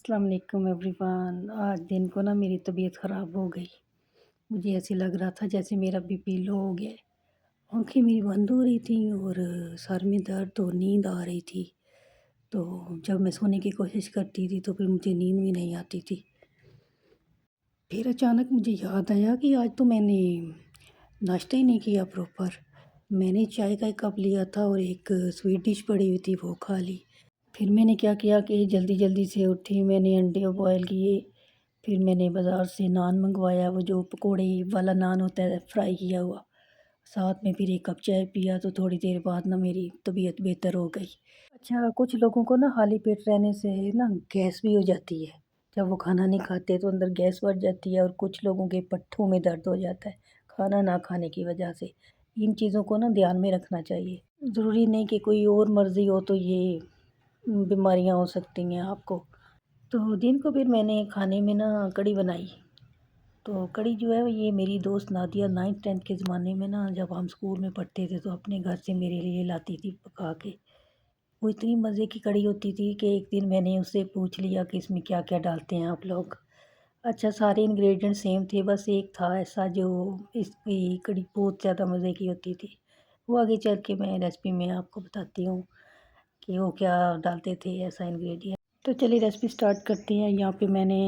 अस्सलाम वालेकुम एवरीवन। आज दिन को ना मेरी तबीयत ख़राब हो गई। मुझे ऐसे लग रहा था जैसे मेरा बीपी लो हो गया है। आँखें मेरी बंद हो रही थी और सर में दर्द और नींद आ रही थी। तो जब मैं सोने की कोशिश करती थी तो फिर मुझे नींद भी नहीं आती थी। फिर अचानक मुझे याद आया कि आज तो मैंने नाश्ता ही नहीं किया प्रॉपर। मैंने चाय का एक कप लिया था और एक स्वीट डिश पड़ी हुई थी वो खा ली। फिर मैंने क्या किया कि जल्दी-जल्दी से उठी, मैंने अंडे बॉयल किए, फिर मैंने बाज़ार से नान मंगवाया, वो जो पकोड़े वाला नान होता है फ्राई किया हुआ। साथ में फिर 1 कप चाय पिया तो थोड़ी देर बाद ना मेरी तबीयत बेहतर हो गई। अच्छा, कुछ लोगों को ना खाली पेट रहने से ना गैस भी हो जाती है। जब वो खाना नहीं खाते तो अंदर गैस बढ़ जाती है और कुछ लोगों के पट्ठों में दर्द हो जाता है, खाना ना खाने की वजह से। इन चीज़ों को ना ध्यान में रखना चाहिए। ज़रूरी नहीं कि कोई और मर्ज़ी हो तो ये बीमारियाँ हो सकती हैं आपको। तो दिन को फिर मैंने खाने में ना कढ़ी बनाई। तो कढ़ी जो है ये मेरी दोस्त नादिया 9th-10th के ज़माने में ना जब हम स्कूल में पढ़ते थे तो अपने घर से मेरे लिए लाती थी पका के। वो इतनी मज़े की कढ़ी होती थी कि एक दिन मैंने उससे पूछ लिया कि इसमें क्या-क्या डालते हैं आप लोग? अच्छा, सारे इंग्रेडिएंट सेम थे, बस एक था ऐसा जो इसकी कढ़ी बहुत ज़्यादा मज़े की होती थी। वो आगे चल के मैं रेसिपी में आपको बताती हूँ कि वो क्या डालते थे ऐसा इंग्रेडिएंट। तो चलिए रेसिपी स्टार्ट करते हैं। यहाँ पे मैंने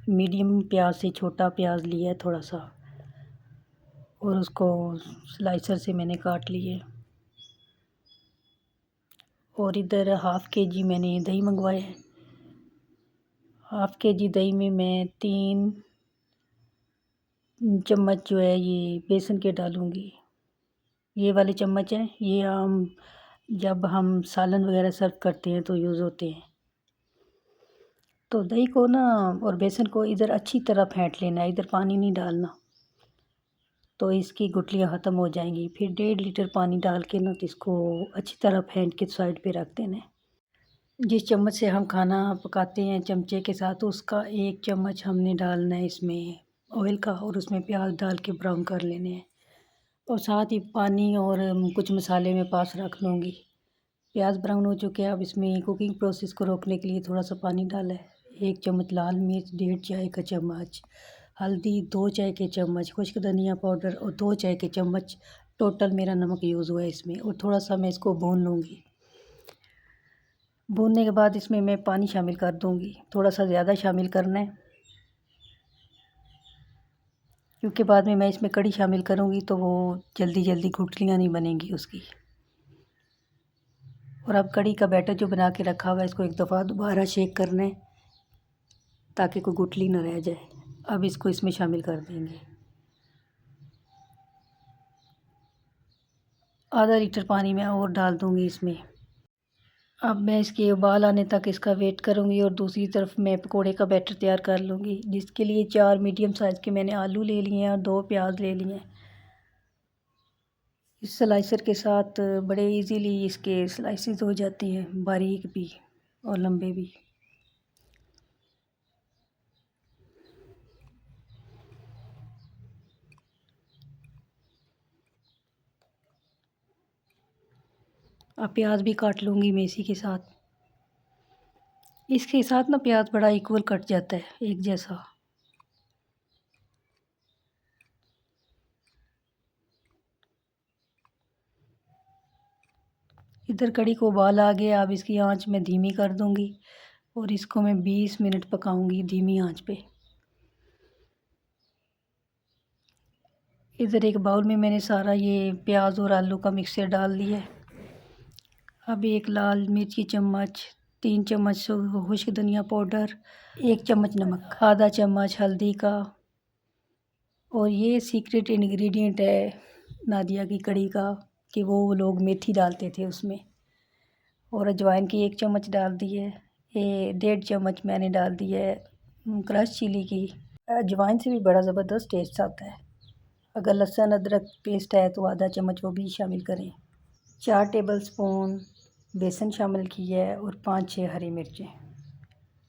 मीडियम प्याज से छोटा प्याज लिया है थोड़ा सा और उसको स्लाइसर से मैंने काट लिए। और इधर हाफ़ के जी मैंने दही मंगवाए हैं। हाफ़ के जी दही में मैं 3 चम्मच जो है ये बेसन के डालूँगी। ये वाले चम्मच हैं, ये जब हम सालन वगैरह सर्व करते हैं तो यूज़ होते हैं। तो दही को ना और बेसन को इधर अच्छी तरह फेंट लेना है, इधर पानी नहीं डालना, तो इसकी गुठलियाँ ख़त्म हो जाएंगी। फिर 1.5 लीटर पानी डाल के ना तो इसको अच्छी तरह फेंट के साइड पे रख देना है। जिस चम्मच से हम खाना पकाते हैं चमचे के साथ उसका 1 चम्मच हमने डालना है इसमें ऑयल का और उसमें प्याज डाल के ब्राउन कर लेने हैं। और साथ ही पानी और कुछ मसाले मैं पास रख लूँगी। प्याज ब्राउन हो चुके हैं, अब इसमें कुकिंग प्रोसेस को रोकने के लिए थोड़ा सा पानी डाला है। 1 चम्मच लाल मिर्च, 1.5 चाय का चम्मच हल्दी, 2 चाय के चम्मच खुश्क धनिया पाउडर और 2 चाय के चम्मच टोटल मेरा नमक यूज़ हुआ है इसमें। और थोड़ा सा मैं इसको भून लूँगी। भूनने के बाद इसमें मैं पानी शामिल कर दूँगी, थोड़ा सा ज़्यादा शामिल करना है क्योंकि बाद में मैं इसमें कढ़ी शामिल करूँगी तो वो जल्दी गुठलियाँ नहीं बनेंगी उसकी। और अब कढ़ी का बैटर जो बना के रखा हुआ है इसको एक दफ़ा दोबारा शेक करना है ताकि कोई गुठली ना रह जाए। अब इसको इसमें शामिल कर देंगे। आधा लीटर पानी मैं और डाल दूँगी इसमें। अब मैं इसके उबाल आने तक इसका वेट करूँगी और दूसरी तरफ मैं पकोड़े का बैटर तैयार कर लूँगी, जिसके लिए 4 मीडियम साइज़ के मैंने आलू ले लिए हैं और 2 प्याज ले लिए हैं। इस स्लाइसर के साथ बड़े इजीली इसके स्लाइसेस हो जाते हैं, बारीक भी और लंबे भी। अब प्याज भी काट लूँगी मैं इसी के साथ। इसके साथ ना प्याज बड़ा इक्वल कट जाता है, एक जैसा। इधर कढ़ी को उबाल आ गया, अब इसकी आंच मैं धीमी कर दूँगी और इसको मैं 20 मिनट पकाऊँगी धीमी आंच पे। इधर एक बाउल में मैंने सारा ये प्याज और आलू का मिक्सचर डाल दिया है। अब 1 लाल मिर्च की चम्मच, 3 चम्मच खुश्क धनिया पाउडर, 1 चम्मच नमक, आधा चम्मच हल्दी का और ये सीक्रेट इंग्रेडिएंट है नादिया की कढ़ी का कि वो लोग मेथी डालते थे उसमें। और अजवाइन की 1 चम्मच डाल दी है। ये 1.5 चम्मच मैंने डाल दी है क्रश चिली की। अजवाइन से भी बड़ा ज़बरदस्त टेस्ट आता है। अगर लहसुन अदरक पेस्ट है तो आधा चम्मच वो भी शामिल करें। 4 टेबलस्पून बेसन शामिल किया है और 5-6 हरी मिर्चें।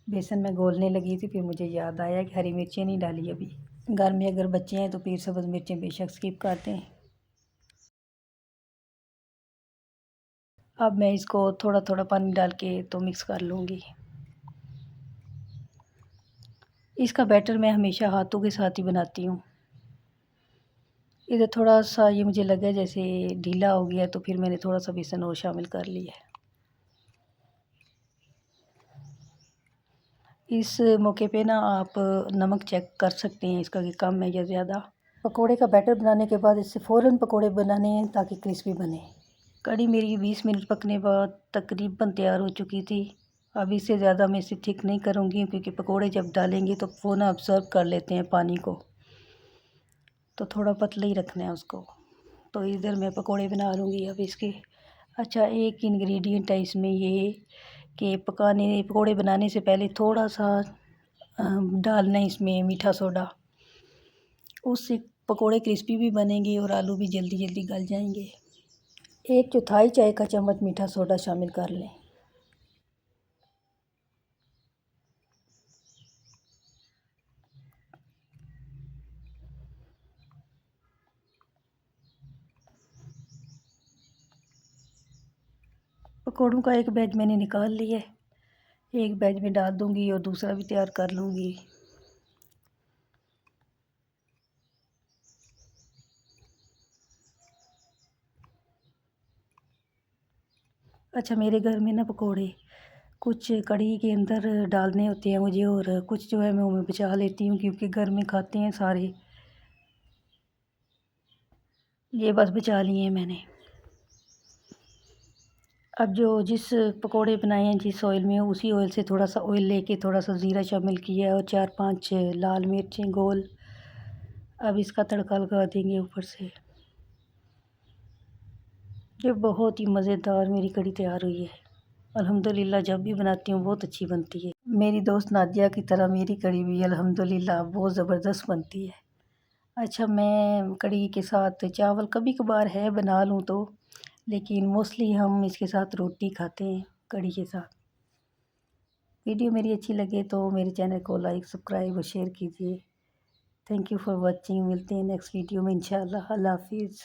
बेसन में घोलने लगी थी फिर मुझे याद आया कि हरी मिर्चें नहीं डाली अभी। घर में अगर बच्चे हैं तो फिर सब्ज़ मिर्चें बेशक स्किप कर दें। अब मैं इसको थोड़ा थोड़ा पानी डाल के तो मिक्स कर लूँगी। इसका बैटर मैं हमेशा हाथों के साथ ही बनाती हूँ। इधर थोड़ा-सा ये मुझे लगा जैसे ढीला हो गया, तो फिर मैंने थोड़ा-सा बेसन और शामिल कर लिया है। इस मौके पे ना आप नमक चेक कर सकते हैं इसका कि कम है या ज़्यादा। पकोड़े का बैटर बनाने के बाद इससे फ़ौरन पकोड़े बनाने हैं ताकि क्रिस्पी बने। कढ़ी मेरी 20 मिनट पकने बाद तकरीबन तैयार हो चुकी थी। अब इससे ज़्यादा मैं इसे थिक नहीं करूँगी क्योंकि पकोड़े जब डालेंगे तो वो ना अब्ज़ॉर्ब कर लेते हैं पानी को, तो थोड़ा पतला ही रखना है उसको। तो इधर मैं पकोड़े बना लूँगी अब इसके। अच्छा, एक इंग्रेडिएंट है इसमें ये कि पकोड़े बनाने से पहले थोड़ा-सा डालना है इसमें मीठा सोडा। उससे पकोड़े क्रिस्पी भी बनेंगे और आलू भी जल्दी-जल्दी गल जाएँगे। 1/4 चाय का चम्मच मीठा सोडा शामिल कर लें। पकौड़ों का एक बैच मैंने निकाल लिया है। एक बैच में डाल दूँगी और दूसरा भी तैयार कर लूँगी। अच्छा, मेरे घर में ना पकोड़े कुछ कढ़ी के अंदर डालने होते हैं मुझे, और कुछ जो है मैं वो बचा लेती हूँ क्योंकि घर में खाते हैं सारे। ये बस बचा लिए हैं मैंने। अब जो जिस पकोड़े बनाए हैं जिस ऑयल में, उसी ऑयल से थोड़ा-सा ऑयल लेके थोड़ा-सा ज़ीरा शामिल किया है और 4-5 लाल मिर्चें गोल। अब इसका तड़का लगा देंगे ऊपर से। ये बहुत ही मज़ेदार मेरी कढ़ी तैयार हुई है। अल्हम्दुलिल्लाह जब भी बनाती हूँ बहुत अच्छी बनती है। मेरी दोस्त नादिया की तरह मेरी कढ़ी भी अल्हम्दुलिल्लाह बहुत ज़बरदस्त बनती है। अच्छा, मैं कढ़ी के साथ चावल कभी-कभार है बना लूँ तो, लेकिन मोस्टली हम इसके साथ रोटी खाते हैं कढ़ी के साथ। वीडियो मेरी अच्छी लगे तो मेरे चैनल को लाइक, सब्सक्राइब और शेयर कीजिए। Thank you for watching. मिलते हैं नेक्स्ट वीडियो में इंशाल्लाह। अल्लाह हाफ़िज़।